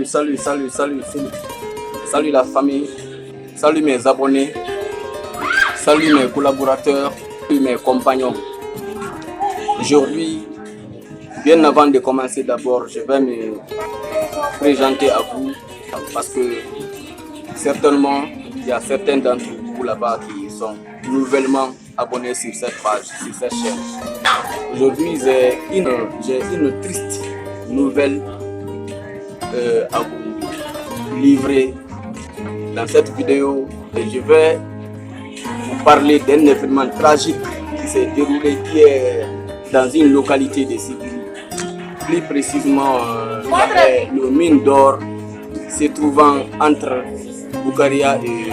Salut la famille, salut mes abonnés, salut mes collaborateurs, salut mes compagnons. Aujourd'hui, bien avant de commencer d'abord, je vais me présenter à vous parce que certainement, il y a certains d'entre vous là-bas qui sont nouvellement abonnés sur cette page, sur cette chaîne. Aujourd'hui, j'ai une triste nouvelle à vous livrer dans cette vidéo. Et je vais vous parler d'un événement tragique qui s'est déroulé hier dans une localité de Sigiri. Plus précisément, le mine d'or se trouvant entre Bukaria et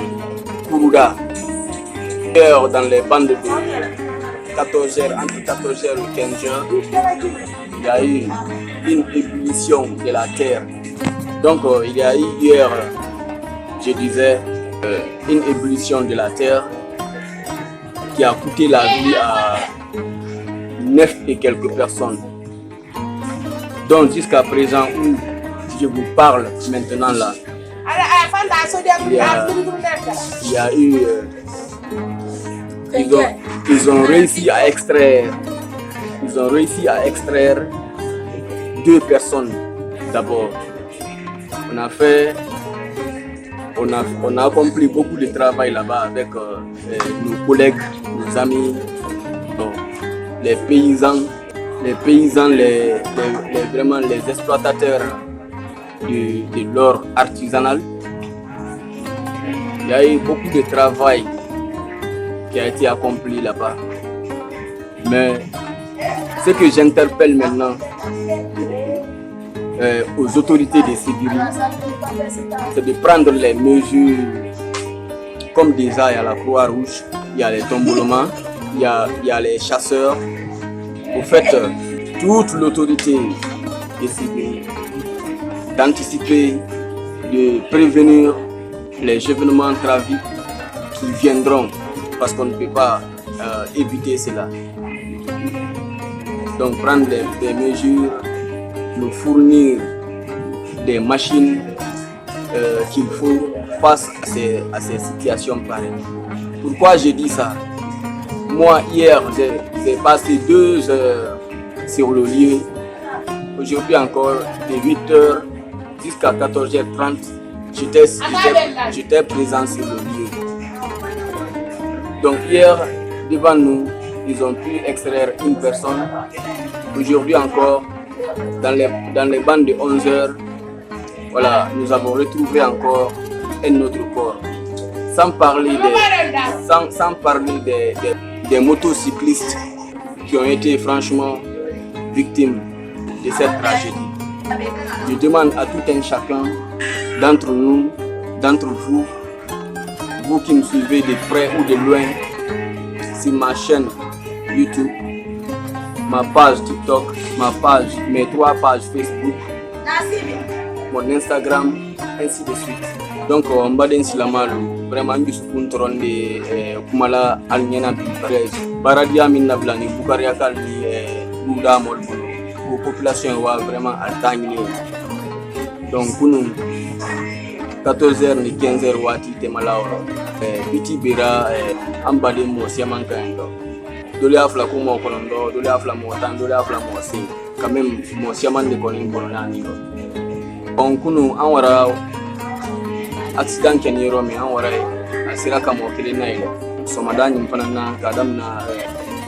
Kourouda. Hier, dans les bandes de 14h, entre 14h et 15h, il y a eu une ébullition de la terre. Donc, il y a eu hier, je disais, une ébullition de la terre qui a coûté la vie à 9 et quelques personnes. Donc, jusqu'à présent, où je vous parle maintenant là, il y a eu... Ils ont réussi à extraire 2 personnes d'abord. On a accompli beaucoup de travail là-bas avec nos collègues, nos amis, les paysans, vraiment les exploitateurs de l'or artisanal. Il y a eu beaucoup de travail qui a été accompli là-bas. Mais ce que j'interpelle maintenant aux autorités de Sigiri, c'est de prendre les mesures, comme déjà il y a la Croix-Rouge, il y a les tombolements, il y a les chasseurs. Au fait, toute l'autorité de Sigiri, d'anticiper, de prévenir les événements tragiques qui viendront, parce qu'on ne peut pas éviter cela. Donc prendre des mesures, nous fournir des machines qu'il faut face à ces situations pareilles. Pourquoi je dis ça? Moi hier j'ai passé 2 heures sur le lieu. Aujourd'hui encore de 8h jusqu'à 14h30, j'étais présent sur le lieu. Donc hier, devant nous, ils ont pu extraire une personne. Aujourd'hui encore, dans les bandes de 11h, voilà, nous avons retrouvé encore un autre corps. Sans parler des motocyclistes qui ont été franchement victimes de cette tragédie. Je demande à tout un chacun d'entre nous, d'entre vous, vous qui me suivez de près ou de loin, sur ma chaîne YouTube, ma page TikTok, mes 3 pages Facebook, mon Instagram, ainsi de suite. Donc, on va dire vraiment juste pour de Kumala Alniana Bilparez, Baradia Minablani, Bukaria Kalni, Bouda Molbolo, la population est vraiment alternée. Donc, pour nous, 14h ni 15h wati temalaoro biti bira ambade mo siaman kando dole afla ko mo konondo dole afla mo tan dole afla mo sin quand même mo siaman de konin bonani do on kunu anwara accident ken yero mi anwara asira kamo kile nayle so madani mfanana kadam na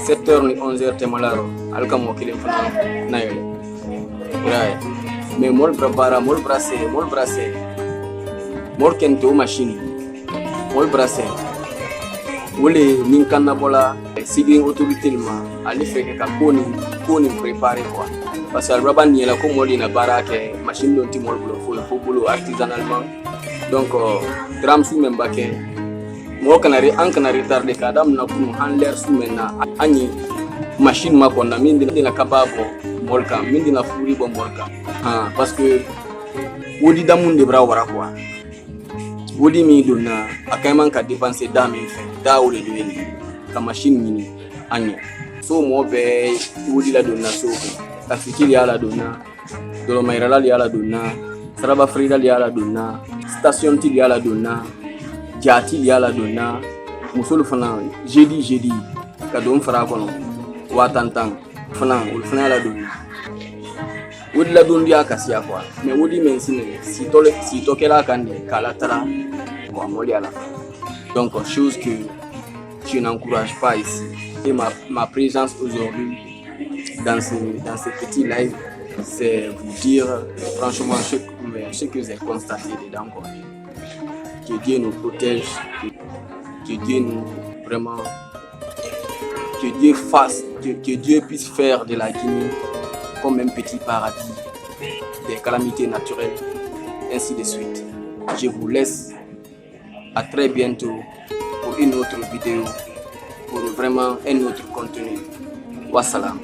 7h ni 11h temalaro alkamo kile mfanana nayle right mais mol prepara mol brasser mol kento machine mol brasser wole ninkana bola Sigiri autorité ma ali fait ka koni préparer quoi parce que raban ni la ko moli na barake machine don ti mol faut boulot artisanalement donc dram sou même baké mo kanari an kana retardé kadam na kunu handler sou mena ani machine ma ko na mindi na kababo molka mindi na furi bo molka parce que wodi damun de bra wara quoi wodi mi donna akayman ka dépenser da mi fait da wole de ka machine ni anya so mo be wodi la donna so ka fikiri ala donna dolo mayrala li ala donna Saraba Frida li ala donna, Station Ti li ala donna, Jati li ala donna, Musolu fana jeudi ka don fara kono watantan fana ul fana ala donna. Wodi la don dia kasia quoi, mais wodi mensine si tokela kande kala tara bon moli ala. Donc chose que je n'encourage pas ici. Et ma présence aujourd'hui dans ce petit live, c'est vous dire franchement ce que j'ai constaté dedans. Que Dieu nous protège, que Dieu nous vraiment, que Dieu puisse faire de la Guinée comme un petit paradis des calamités naturelles, ainsi de suite. Je vous laisse à très bientôt pour une autre vidéo, pour vraiment un autre contenu. Wassalam.